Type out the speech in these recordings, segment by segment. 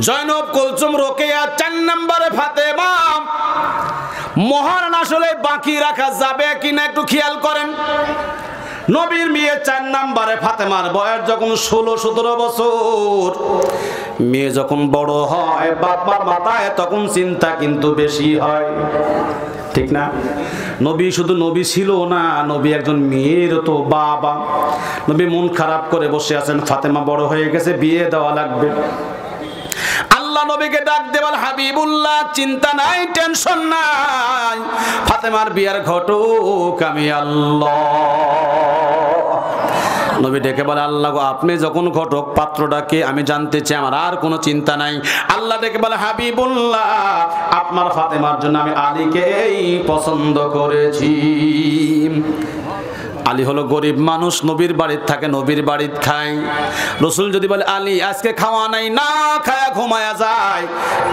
জয়নব, কুলসুম, রোকেয়া, 4 নম্বরে ফাতেমা। মহারানা আসলে বাকি রাখা যাবে কিনা একটু খেয়াল করেন। নবীর মেয়ে 4 নম্বরে ফাতেমার বয়স যখন 16-17 বছর, মেয়ে যখন বড় হয় বাবার মাথায় তখন চিন্তা কিন্তু বেশি হয়, ঠিক না? নবী শুধু নবী ছিল না, নবী একজন মেয়ের তো বাবা। নবী মন খারাপ করে বসে আছেন, ফাতেমা বড় হয়ে গেছে, বিয়ে দেওয়া লাগবে। আল্লাহ নবীকে ডাক দেওয়ার, হাবিবুল্লাহ চিন্তা নাই, টেনশন নাই, ফাতেমার বিয়ার ঘটুক, আমি আল্লাহ। নবী ডেকে বলে, আল্লাহ গো, আপনি যখন ঘটক পাত্রটাকে আমি জানতে চাই, আমার আর কোনো চিন্তা নাই। আল্লাহ ডেকে বলে, হাবিবুল্লাহ আপনার ফাতেমার জন্য আমি আলীকেই পছন্দ করেছি। আলী হলো গরিব মানুষ, নবীর বাড়িতে থাকে, নবীর বাড়িতে খায়। রসুল যদি বলে আলী আজকে খাওয়া নাই, না খায়া ঘুমায়া যায়,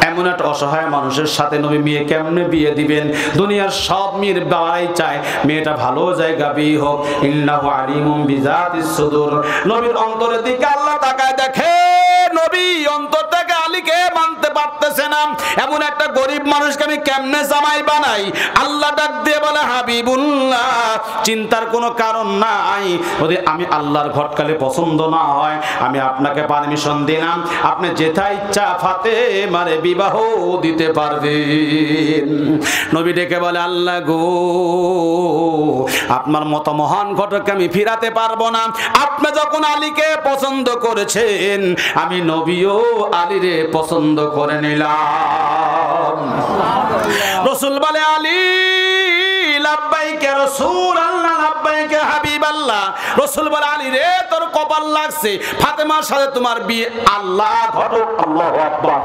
এমন একটা অসহায় মানুষের সাথে নবী মেয়ে কেমনে বিয়ে দিবেন? দুনিয়ার সব মেয়ের বাবাই চায় মেয়েটা ভালো জায়গা বিয়ে হোক। ইন্নাহু আলিমুম বিযাতিস সুদূর। নবীর অন্তরের দিকে আল্লাহ তাকায় দেখে, নবী অন্তর থেকে আলীকে মানতে পারতেছে না, এমন একটা গরিব মানুষকে আমি কেমনে জামাই বানাই? আল্লাহ ডাক দিয়ে বলে, হাবিবুল্লাহ চিন্তার কোনো কারণ নাই, যদি আমি আল্লাহর ঘটকালে পছন্দ না হয় আমি আপনাকে পারমিশন দিলাম, আপনি যেটা ইচ্ছা ফাতেমারে বিবাহ দিতে পারবেন। নবী ডেকে বলে, আল্লাহ গো, আপনার মতো মহান ঘটককে আমি ফিরাতে পারবো না, আপনি যখন আলীকে পছন্দ করেছেন আমি নবীও আলীরে পছন্দ করে নিলাম। রাসূল বলে, আলী লাব্বাইকা রাসূলুল্লাহ, লাব্বাইকা হাবিবাল্লাহ। রাসূল বলে, আলী রে তোর কপাল লাগছে, ফাতেমার সাথে তোমার বিয়ে আল্লাহ ঘটক। আল্লাহু আকবার।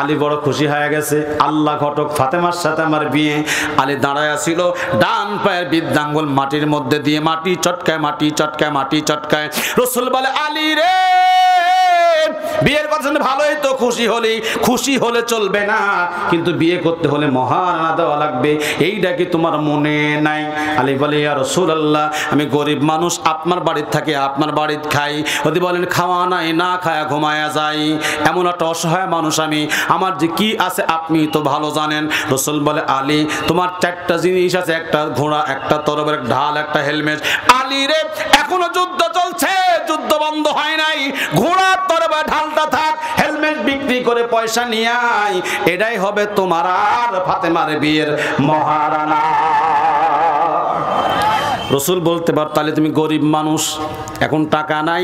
আলী বড় খুশি হয়ে গেছে, আল্লাহ ঘটক, ফাতেমার সাথে আমার বিয়ে। আলী দাঁড়ায় ছিল, ডান পায়ের বৃদ্ধাঙ্গুল মাটির মধ্যে দিয়ে মাটি চটকায়, মাটি চটকায়, মাটি চটকায়। রাসূল বলে, আলী রে বিয়ের কথা ভালোই তো, খুশি হলে চলবে না, কিন্তু বিয়ে করতে হলে মহারানা দেওয়া লাগবে, এইটা কি তোমার মনে নাই? আলী বলে, ইয়া রাসূলুল্লাহ আমি গরিব মানুষ, আপনার বাড়িতে থাকি, আপনার বাড়িতে খাই, যদি বলেন খাওয়া নাই, না খায়া ঘুমায়া যাই, এমন একটা অসহায় মানুষ আমি, আমার যে কি আছে আপনি তো ভালো জানেন। রাসূল বলে, আলী তোমার 4টা জিনিস আছে, একটা ঘোড়া, একটা তরবারি, একটা ঢাল, একটা হেলমেট। আলী রে এখনো যুদ্ধ চলছে, যুদ্ধ বন্ধ হয় নাই, ঘোড়া তরবারি ঢালটা থাক, হেলমেট বিক্রি করে পয়সা নিয়ে আয়, এটাই হবে তোমার আর ফাতেমার বিয়ের মহারানা। রাসূল বলতে পার, তাহলে তুমি গরিব মানুষ, এখন টাকা নাই,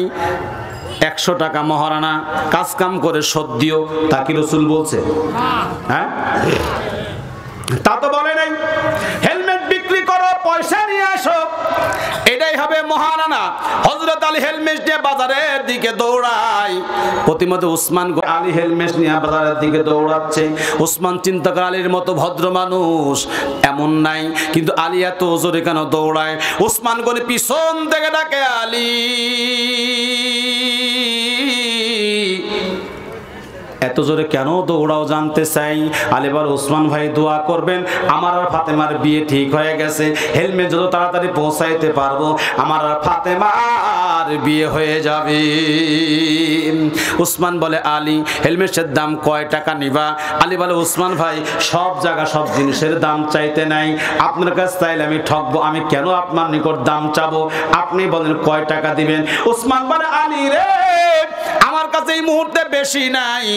100 টাকা মহারানা, কাজ কাম করে শোধ দিও, তা কি রাসূল বলছে? হ্যাঁ, তা তো বলে নাই। হেলমেট বিক্রি করো, পয়সা নিয়ে আসো, এটাই হবে মহারানা। হযরত আলী হেলমেট নিয়ে বাজারের দিকে দৌড়ায়, প্রতিমধ্যে উসমান আলী হেলমেট নিয়ে বাজারের দিকে দৌড়াচ্ছে। উসমান চিন্তা করে আলীর মতো ভদ্র মানুষ এমন নাই, কিন্তু আলী এত জোরে কেন দৌড়ায়? উসমান গনি পিছন থেকে ডাকে, আলী এত জোরে কেন দৌড়াও জানতে চাই। আলী বলে, উসমান ভাই দোয়া করবেন, আমার আর ফাতেমার বিয়ে ঠিক হয়ে গেছে, হেলমেট যত তাড়াতাড়ি পৌঁছাইতে পারবো আমার আর ফাতেমার বিয়ে হয়ে যাবে। উসমান বলে, আলী হেলমেটের দাম কয় টাকা নিবা? আলী বলে, উসমান ভাই সব জায়গা সব জিনিসের দাম চাইতে নাই, আপনার কাছে চাইলে আমি ঠকবো, আমি কেন আপনার নিকট দাম চাবো, আপনি বলেন কয় টাকা দিবেন? উসমান বলে, আলী রে আমার কাছে এই মুহূর্তে বেশি নাই,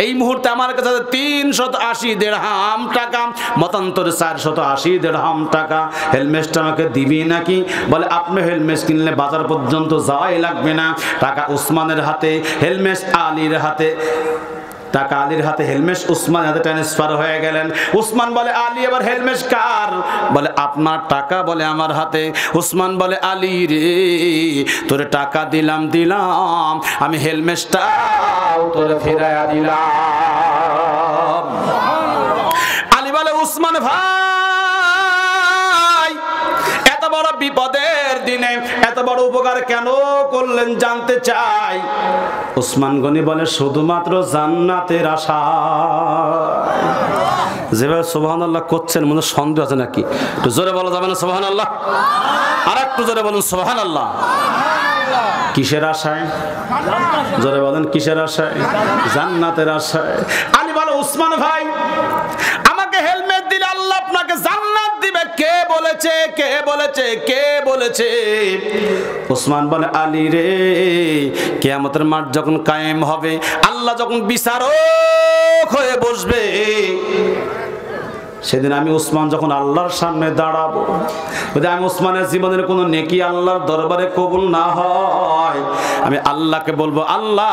এই মুহূর্তে আমার কাছে 380 দিরহাম টাকা, মতান্তরে 480 দিরহাম টাকা। হেলমেটটা আমাকে দিবি নাকি? বলে, আপনি হেলমেট কিনলে বাজার পর্যন্ত যাওয়াই লাগবে না, টাকা উসমানের হাতে, হেলমেট আলীর হাতে। টাকা আলীর হাতে, হেলমেট উসমানের হাতে ট্রান্সফার হয়ে গেলেন। উসমান বলে, আলী এবার হেলমেট কার? বলে, আপনার টাকা। বলে, আমার হাতে। উসমান বলে, আলী রে তোরে টাকা দিলাম, আমি হেলমেটটাও তোরে ফিরাইয়া দিলাম। আলী বলে, উসমান ভাই এত বড় বিপদের দিনে এত বড় উপকার কেন করলেন জানতে চাই। উসমান গনি বলে, শুধুমাত্র জান্নাতের আশা। যেভাবে সুবহানাল্লাহ করছেন মনে সন্দেহ আছে নাকি? একটু জোরে বলা যাবে না সুবহানাল্লাহ? আর একটু জোরে বলুন সুবহানাল্লাহ। কিসের আশায়? জোরে বলেন কিসের আশায়? জান্নাতের আশায়। আলী বলে উসমান ভাই আমাকে হেলমেট দিলে আল্লাহ আপনাকে জান্নাত দিবে। কে বলেছে? কে বলেছে? কে বলেছে? উসমান বলে আলী রে, কিয়ামতের মাঠ যখন কায়েম হবে, আল্লাহ যখন বিচারক হয়ে বসবে, সেদিন আমি উসমান যখন আল্লাহর সামনে দাঁড়াবো, যদি আমি উসমানের জীবনের কোনো নেকি আল্লাহর দরবারে কবুল না হয়, আমি আল্লাহকে বলবো আল্লাহ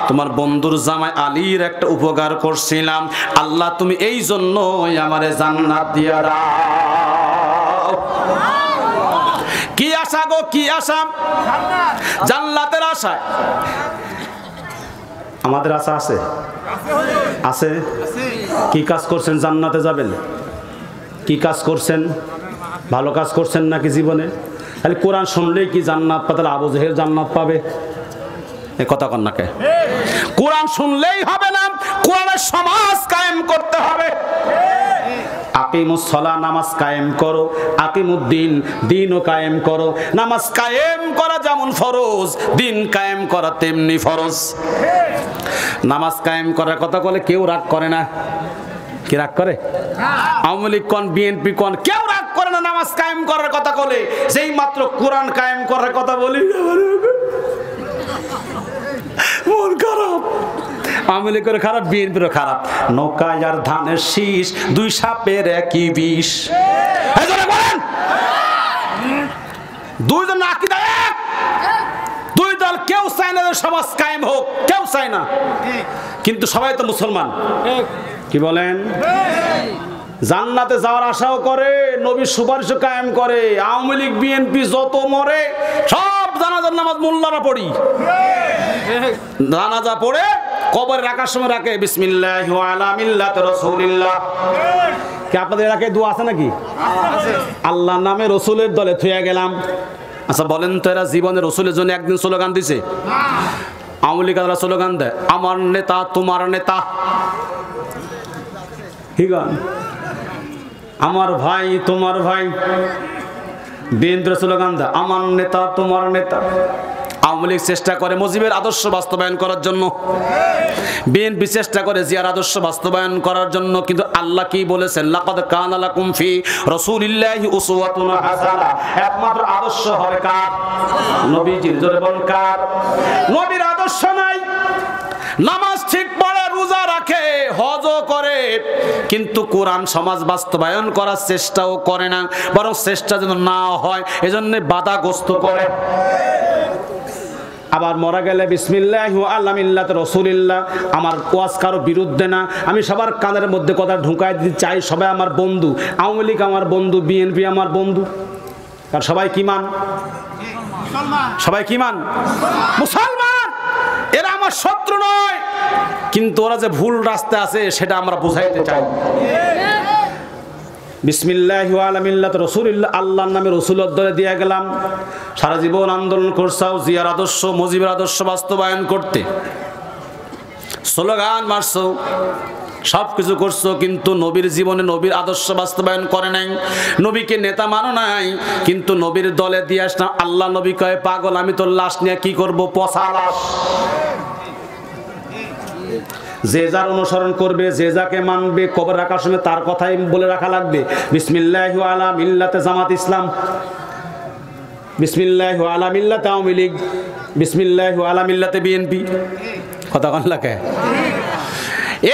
তোমার বন্ধুর জামাই আলীর একটা উপকার করছিলাম, আল্লাহ তুমি এই জন্যই আমারে জান্নাত দিয়া দাও। কি আশা গো, কি আশা? জান্নাতের আশা। আমাদের আশা আছে? আছে। কি কাজ করছেন জান্নাতে যাবেন? কি কাজ করছেন? ভালো কাজ করছেন নাকি জীবনে? খালি কোরআন শুনলেই কি জান্নাত পাবে? আবু জেহেল জান্নাত পাবে? এ কথা কন নাকে? কোরআন শুনলেই হবে না, কোরআনের সমাজ কায়েম করতে হবে। আকিমুস সালাহ, নামাজ কায়েম করো। আকিমুদ্দিন, দিনও কায়েম করো। নামাজ কায়েম করা যেমন ফরজ, দিন কায়েম করা তেমনি ফরজ। নামাজ কায়েম করার কথা বলে কেউ রাগ করে না। কি রাগ করে? আওয়ামী লীগ কোন, বিএনপি কোন, কেউ রাগ করে না নামাজ কায়েম করার কথা বলে। যেই মাত্র কোরআন কায়েম করার কথা বলি মন খারাপ। আওয়ামী লীগের খারাপ, বিএনপির খারাপ। নৌকায় আর ধানের শীষ, দুই সাপের একই বিষ। বলেন দুইজন আকীদা এক, দুই দল। কেউ চায় না সমাজ কায়েম হোক, কেউ চায় না, কিন্তু সবাই তো মুসলমান। কি বলেন? জান্নাতে যাওয়ার আশাও করে, নবীর সুপারিশও কায়েম করে। আওয়ামী লীগ বিএনপি যত মরে, সব জানাজার নামাজ মোল্লারা পড়ি। জানাজা পড়ে কবরে রাখার সময় রাখে বিসমিল্লাহি ওয়া আলা মিল্লাতি রাসূলিল্লাহ। কি আপনাদের এলাকায় দোয়া আছে নাকি? আল্লাহর নামে রসুলের দলে থুয়া গেলাম। আচ্ছা বলেন তো, এরা জীবনে রসুলের জন্য একদিন স্লোগান দিছে? আওয়ামী লীগরা স্লোগান দেয় আমার নেতা তোমার নেতা, কি গান? আমার ভাই তোমার ভাই। বিএনপির স্লোগান দেয় আমার নেতা তোমার নেতা। আওয়ামী লীগ চেষ্টা করে মুজিবের আদর্শ বাস্তবায়ন করার জন্য, বিএনপি চেষ্টা করে জিয়ার আদর্শ বাস্তবায়ন করার জন্য, কিন্তু আল্লাহ কি বলেছেন? লাকাদ কানা লাকুম ফি রাসূলিল্লাহি উসওয়াতুন হাসানাহ। একমাত্র আদর্শ হবে কার? নবীজির। জোরে বল কার? নবীর আদর্শ নাই। নামাজ ঠিক পড়ে, রোজা রাখে, হজও করে, কিন্তু কোরআন সমাজ বাস্তবায়ন করার চেষ্টাও করে না, বরং চেষ্টা যেন না হয় এজন্য বাধাগ্রস্ত করে। আবার মরা গেলে বিসমিল্লাহি ওয়া আলা মিল্লাতি রাসূলিল্লাহ। আমার ওয়াজ কারো বিরুদ্ধে না, আমি সবার কানের মধ্যে কথা ঢুকাই দিতে চাই, সবাই আমার বন্ধু। আওয়ামী লীগ আমার বন্ধু, বিএনপি আমার বন্ধু। আর সবাই কি মান? সবাই কি মান? মুসলমান। এরা আমার শত্রু নয়, কিন্তু ওরা যে ভুল রাস্তায় আছে সেটা আমরা বুঝাইতে চাই। বিসমিল্লাহি ওয়া আলা মিল্লাতি রাসূলিল্লাহ, আল্লাহর নামে রাসূলের দলে দিয়ে গেলাম। সারা জীবন আন্দোলন করছাও জিয়ার আদর্শ, মুজিবের আদর্শ বাস্তবায়ন করতে, স্লোগান মারছো, সব কিছু করছো, কিন্তু নবীর জীবনে নবীর আদর্শ বাস্তবায়ন করে নাই। নবীকে নেতা মানো নাই, কিন্তু নবীর দলে দিয়ে আসলাম। আল্লাহ নবী কয় পাগল, আমি তোর লাশ নিয়ে কি করব? পচা লাশ। যে যার অনুসরণ করবে, যে যাকে মানবে, কবর রাখার সময় তার কথাই বলে রাখা লাগবে। বিসমিল্লাহি ওয়া আলা মিল্লাতে জামাত ইসলাম, বিসমিল্লাহি ওয়া আলা মিল্লাতে আওয়ামী লীগ, বিসমিল্লাহি ওয়া আলা মিল্লাতে বিএনপি। কথা কন লাগে?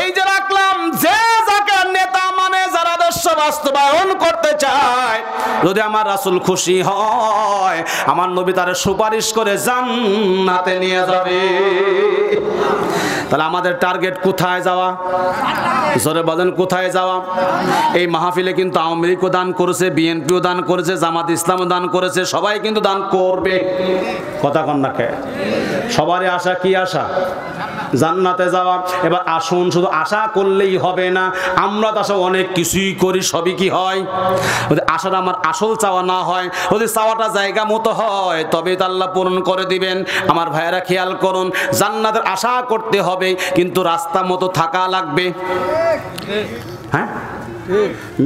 এই যে রাখলাম, যে যাকে নেতা মানে, যারা আদর্শ বাস্তবায়ন করতে চায়, যদি আমার রাসূল খুশি হয়, আমার নবী তারে সুপারিশ করে জান্নাতে নিয়ে যাবে। তাহলে আমাদের টার্গেট কোথায় যাওয়া? জোরে বলেন কোথায় যাওয়া? এই মাহফিলে কিন্তু আওয়ামী লীগও দান করেছে, বিএনপিও দান করেছে, জামাত ইসলামও দান করেছে, সবাই কিন্তু দান করবে। কথা কন না কে? সবারই আশা কি আশা? জান্নাতে যাওয়া। এবার আসুন, শুধু আশা করলেই হবে না, আমরা তো আশা অনেক কিছুই করি, সবই কি হয়? যদি আশাটা আমার আসল চাওয়া না হয়, যদি চাওয়াটা জায়গা মতো হয়, তবে তো আল্লাহ পূরণ করে দিবেন। আমার ভাইয়েরা খেয়াল করুন, জান্নাতের আশা করতে হবে, কিন্তু রাস্তা মতো থাকা লাগবে। হ্যাঁ,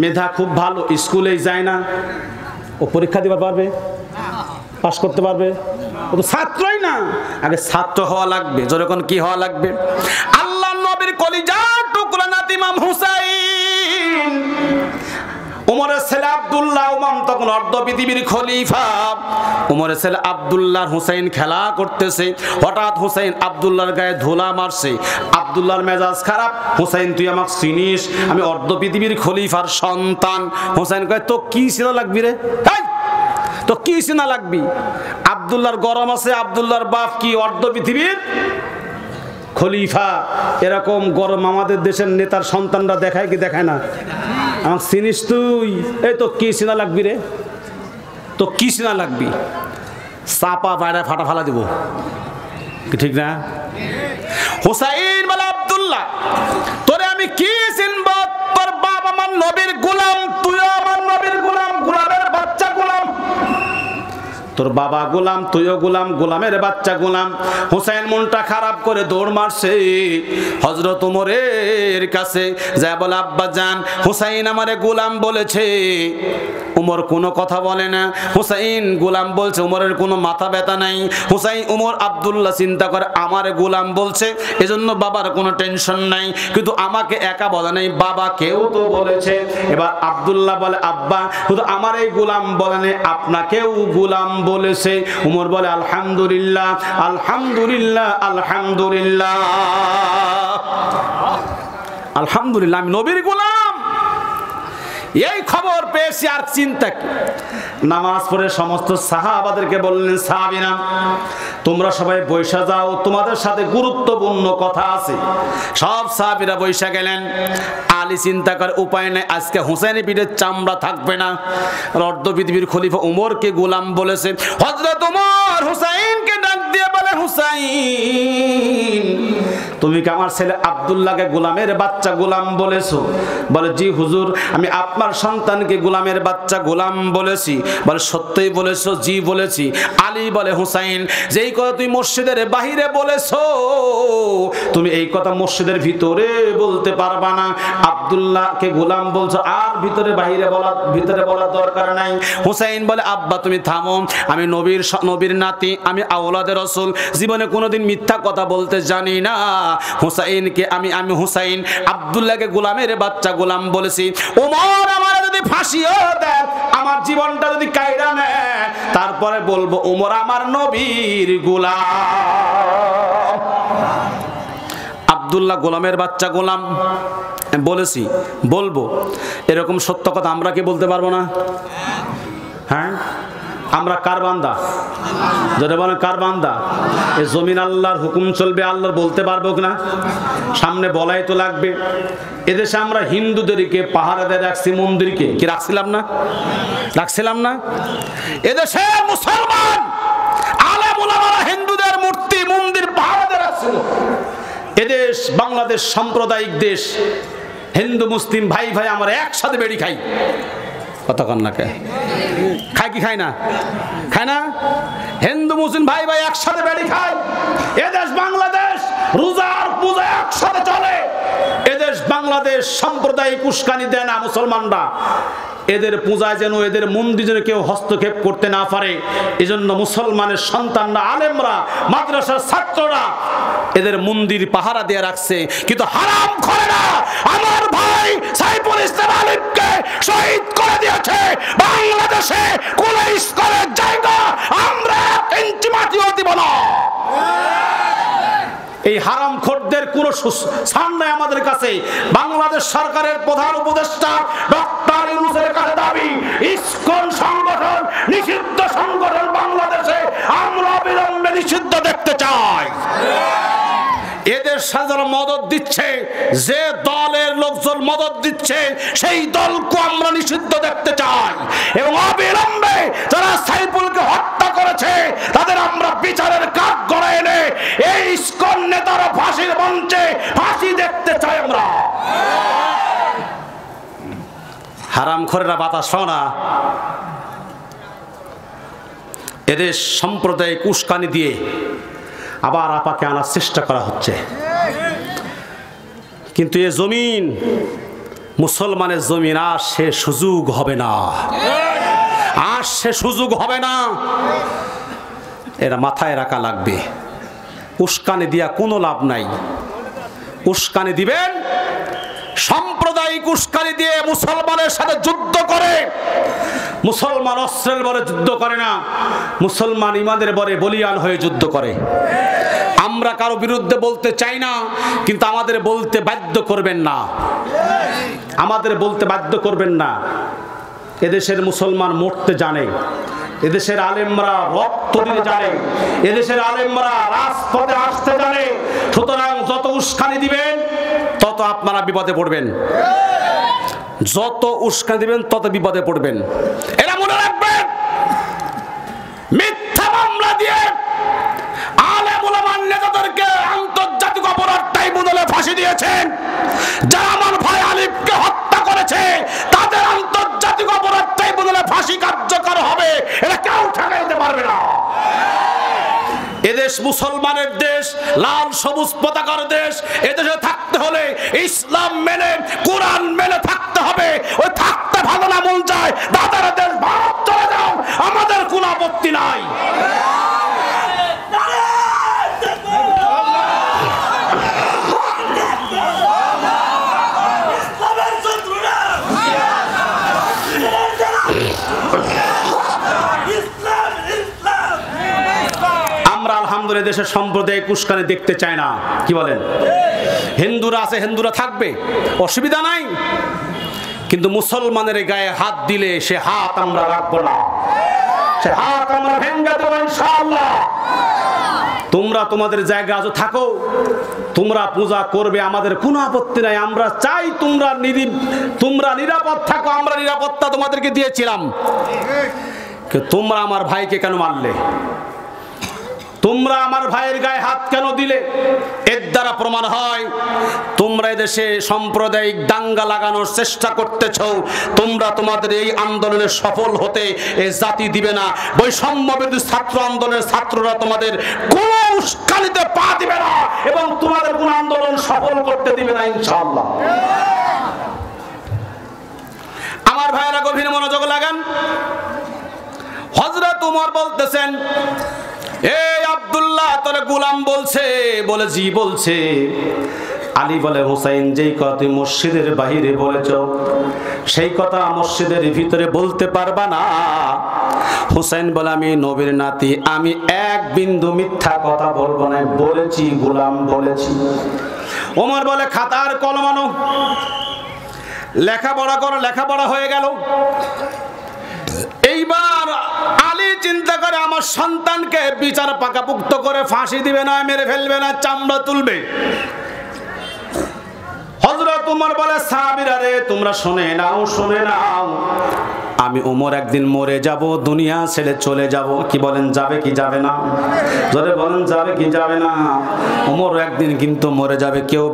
মেধা খুব ভালো, স্কুলেই যায় না, ও পরীক্ষা দিতে পারবে? পাস করতে পারবে? ও তো ছাত্রই না, আগে ছাত্র হওয়া লাগবে। যখন কি হওয়া লাগবে? আল্লাহ নবীর কলিজার টুকরা নাতি ইমাম হুসাইন, উমরের ছেলে আব্দুল্লাহ, উমাম তখন অর্ধ পৃথিবীর খলিফা। উমরের ছেলে আব্দুল্লাহ হুসাইন খেলা করতেছে, হঠাৎ হুসাইন আব্দুল্লাহর গায়ে ধুলা মারছে। আব্দুল্লাহর মেজাজ খারাপ, হুসাইন তুই আমাকে চিনিস, আমি অর্ধ পৃথিবীর খলিফার সন্তান। হুসাইন কয় তো কি চিনা লাগবি রে, তো কি চিনা লাগবি? আব্দুল্লাহর গরম আছে, আব্দুল্লাহর বাপ কি অর্ধ পৃথিবীর খলিফা। এরকম গরম আমাদের দেশের নেতার সন্তানরা দেখায় কি দেখায় না? আমাকে চিনিস তুই, এই তো কি চিনা লাগবি রে, তো কি চিনা লাগবি? চাপা বাইরে ফাটা ফালা দিব, ঠিক না? হুসাইন বলে আব্দুল্লাহ তোরে আমি কি চিনব? তোর বাপ আমার নবীর গোলাম, তুইও আমার নবীর গোলাম, গোলামের বাচ্চা গোলাম। তোর বাবা গোলাম, তুইও গোলাম, গোলামের বাচ্চা গোলাম। হুসাইন মনটা খারাপ করে দৌড় মারছে হযরত উমরের কাছে, যা বলে আব্বা জান হুসাইন আমারে গোলাম বলেছে। উমর কোনো কথা বলে না, হুসাইন গোলাম বলছে, উমরের কোনো মাথা ব্যথা নাই। উমর আব্দুল্লাহ চিন্তা করে আমারে গোলাম বলছে, এজন্য বাবার কোনো টেনশন নাই, কিন্তু আমাকে একা বলে নাই, বাবা কেউ তো বলেছে। এবার আব্দুল্লাহ বলে আব্বা শুধু আমার এই গোলাম বলে নাই, আপনাকেও গোলাম বলেছে। উমর বলে আলহামদুলিল্লাহ আলহামদুলিল্লাহ আলহামদুলিল্লাহ আলহামদুলিল্লাহ, আমি নবীর গোলাম। এই খবর পেয়েছি আর চিন্তা কি? নামাজ পড়ে সমস্ত সাহাবাদেরকে বললেন, সাহাবীরা তোমরা সবাই বৈশা যাও, তোমাদের সাথে গুরুত্বপূর্ণ কথা আছে। সব সাহাবীরা বৈশা গেলেন। আলী চিন্তা করে উপায় নেই, আজকে হুসাইনের পিঠের চামড়া থাকবে না। অর্ধ পৃথিবীর খলিফা উমরকে গোলাম বলেছে। হযরত উমর হুসাইনকে ডাক দিয়ে বলে, হুসাইন তুমি কি আমার ছেলে আব্দুল্লাহকে গোলামের বাচ্চা গোলাম বলেছো? বলে জি হুজুর, আমি আপনার সন্তানকে গোলামের বাচ্চা গোলাম বলেছি। বলে সত্যই বলেছো? জি বলেছি। আলী বলে হুসাইন যেই কথা তুই মসজিদের বাহিরে বলেছো, তুমি এই কথা মসজিদের ভিতরে বলতে পারবা না। আব্দুল্লাহকে গোলাম বলছো, আর ভিতরে বলার দরকার নাই। হুসাইন বলে আব্বা তুমি থামো, আমি নবীর নাতি, আমি আওলাদে রাসূল, জীবনে কোনোদিন মিথ্যা কথা বলতে জানি না। হুসাইনকে আমি হুসাইন আব্দুল্লাহকে গোলামের বাচ্চা গোলাম বলেছি। ওমর আমার যদি ফাঁসিও দেন, আমার জীবনটা যদি কায়রা নেয়, তারপরে বলবো ওমর আমার নবীর গোলাম। আব্দুল্লাহ গোলামের বাচ্চা গোলাম বলেছি, বলবো। এরকম সত্য কথা আমরা কি বলতে পারবো না? হ্যাঁ, আমরা কার বান্দা? যদি বলেন কার বান্দা? এই জমিন আল্লাহর, হুকুম চলবে আল্লাহর, বলতে পারবো না? সামনে বলাই তো লাগবে। এদেশে আমরা হিন্দুদেরকে পাহারাদের রাখছি, মন্দিরকে কি রাখছিলাম না? রাখছিলাম না? এদেশে মুসলমান আলেম ওলামারা হিন্দুদের মূর্তি মন্দির পাহারাদের রাখছিল। এদেশ বাংলাদেশ সাম্প্রদায়িক দেশ, হিন্দু মুসলিম ভাই ভাই আমরা একসাথে বেড়ি খাই। কতক্ষণ না খায় কি খায় না? খায় না? হিন্দু মুসলিম ভাই ভাই একসাথে বেড়ি খায়। এদেশ বাংলাদেশ রোজার পূজা একসাথে চলে। এদেশ বাংলাদেশ সাম্প্রদায়িক উস্কানি দেয় না মুসলমানরা। এদের পূজায় যেন, এদের মন্দির যেন কেউ হস্তক্ষেপ করতে না পারে, এজন্য মুসলমানের সন্তানরা, আলেমরা, মাদ্রাসার ছাত্ররা এদের মন্দির পাহারা দিয়ে রাখছে। কিন্তু হারাম করে না, আমার ভাই সাইফুল ইসলাম আলিমকে শহীদ করে দিয়েছে। বাংলাদেশে কোন ইস্কনের জায়গা আমরা ইঞ্চি মাটিও দিব না। এই হারাম খোরদের কোনো ছাড় নাই আমাদের কাছে। বাংলাদেশ সরকারের প্রধান উপদেষ্টা ডক্টর ইউনূসের কাছে দাবি, ইসকন সংগঠন নিষিদ্ধ সংগঠন বাংলাদেশে আমরা অবিলম্বে নিষিদ্ধ দেখতে চাই। এদের সাথে মদত দিচ্ছে, যে দলের লোকজন মদত দিচ্ছে, সেই দলকে আমরা নিষিদ্ধ দেখতে চাই। এবং অবিলম্বে যারা সাইফুলকে হত্যা করেছে তাদের আমরা বিচারের কাঠ গড়ায় এনে এই ইসকন নেতারা ফাঁসির মঞ্চে ফাঁসি দেখতে চাই আমরা। হারামখোরেরা বাতাস না, এদের সাম্প্রদায়িক উস্কানি দিয়ে আবার আপাকে আনার চেষ্টা করা হচ্ছে। কিন্তু এ জমিন মুসলমানের জমিন, আর সে সুযোগ হবে না, আর সে সুযোগ হবে না। এরা মাথায় রাখা লাগবে। উস্কানি দিয়া কোনো লাভ নাই। উস্কানি দিবেন, সাম্প্রদায়িক উস্কানি দিয়ে মুসলমানের সাথে যুদ্ধ করে। মুসলমান অস্ত্রের বলে যুদ্ধ করে না, মুসলমান ইমানের বলে বলিয়ান হয়ে যুদ্ধ করে। আমরা কারো বিরুদ্ধে বলতে চাই না, কিন্তু আমাদের বলতে বাধ্য করবেন না, আমাদের বলতে বাধ্য করবেন না। এদেশের মুসলমান মরতে জানে, এদেশের আলেমরা রক্ত দিতে জানে, এদেশের আলেমরা রাজপথে আসতে জানে। সুতরাং যত উস্কানি দিবেন তত আপনারা বিপদে পড়বেন, যত উস্কানি দিবেন তত বিপদে পড়বেন। এরা মনে রাখবেন, মিথ্যা মামলা দিয়ে আলেম ওলামা নেতাদেরকে আন্তর্জাতিক অপরাধ ট্রাইব্যুনালে ফাঁসি দিয়েছেন। যারা আমার ভাই আলিফকে হত্যা করেছে তাদের আন্তর্জাতিক অপরাধ ট্রাইব্যুনালে ফাঁসি কার্যকর হবে, এটা কেউ ঠেকাইতে পারবে না। এদেশ মুসলমানের দেশ, লাল সবুজ পতাকার দেশ। এদেশে থাকতে হলে ইসলাম মেনে, কোরআন মেনে থাকতে হবে। ওই থাকতে ভালো না মন চায় দাদার দেশ ভারত চলে যাও, আমাদের কোনো আপত্তি নাই। আলহামদুলিল্লাহ দেশের সাম্প্রদায়িক উস্কানি দেখতে চায় না। কি বলেন? হিন্দুরা আছে, হিন্দুরা থাকবে, অসুবিধা নাই, কিন্তু মুসলমানের গায়ে হাত দিলে সে হাত আমরা রাখবো না, সে হাত আমরা ভেঙে দেবো ইনশাআল্লাহ। তোমরা তোমাদের জায়গা আজ থাকো, তোমরা পূজা করবে, আমাদের কোনো আপত্তি নাই। আমরা চাই তোমরা নিরাপদ থাকো, আমরা নিরাপত্তা তোমাদেরকে দিয়েছিলাম। তোমরা আমার ভাইকে কেন মারলে? তোমরা আমার ভাইয়ের গায়ে হাত কেন দিলে? এর দ্বারা প্রমাণ হয় তোমরা এদেশে সাম্প্রদায়িক দাঙ্গা লাগানোর চেষ্টা করতেছ। তোমরা তোমাদের এই আন্দোলনে সফল হতে এই জাতি দিবে না। বৈষম্য বিরোধী ছাত্র আন্দোলনের ছাত্ররা তোমাদের কোনো উস্কানিতে পা দিবে না এবং তোমাদের কোনো আন্দোলন সফল করতে দিবে না ইনশাআল্লাহ। আমার ভাইয়েরা গভীর মনোযোগ লাগান। হযরত ওমর বলতেছেন, এই আব্দুল্লাহ তোরে গোলাম বলছে? বলে জি বলছে। আলী বলে, হুসাইন যেই কথা তুই মসজিদের বাহিরে বলেছ সেই কথা মসজিদের ভিতরে বলতে পারবা না। হুসাইন বলে, আমি নবীর নাতি, আমি এক বিন্দু মিথ্যা কথা বলবো না, বলেছি গোলাম বলেছি। ওমর বলে, খাতার কলম আনো, লেখাপড়া করো। লেখাপড়া হয়ে গেল। এইবার আলী চিন্তা করে, আমার সন্তানকে বিচার পাকাপুক্ত করে ফাঁসি দিবে না, মেরে ফেলবে না, চামড়া তুলবে। হযরত ওমর বলে, সাহাবীরা রে তোমরা শুনে নাও, শুনে নাও, আমি ওমর একদিন মরে যাব, দুনিয়া ছেড়ে চলে যাব। কি বলেন, যাবে কি যাবে না? জোরে বলেন, যাবে কি যাবে না? ওমর একদিন কিন্তু মরে যাবে, কেউ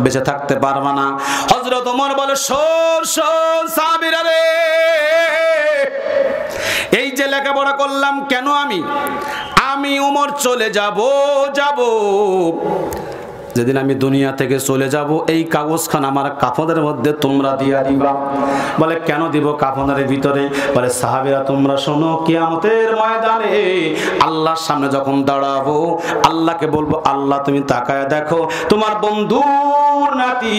বেঁচে থাকতে পারবে না। হযরত ওমর বলে, শোন শোন সাহাবীরা রে, এই যে লেখাপড়া করলাম কেন, আমি ওমর চলে যাব। যেদিন আমি দুনিয়া থেকে চলে যাব এই কাগজখান আমার কাফনের মধ্যে তোমরা দিয়া দিবা। বলে, কেন দিব কাফনের ভিতরে? বলে, সাহাবীরা তোমরা শোনো, কিয়ামতের ময়দানে আল্লাহর সামনে যখন দাঁড়াবো, আল্লাহকে বলবো, আল্লাহ তুমি তাকায় দেখো, তোমার বন্ধুর নাতি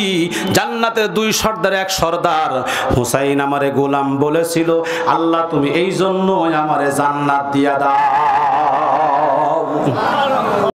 জান্নাতের দুই সর্দার এক সর্দার হুসাইন আমারে গোলাম বলেছিল, আল্লাহ তুমি এই জন্য আমারে জান্নাত দিয়া দাও।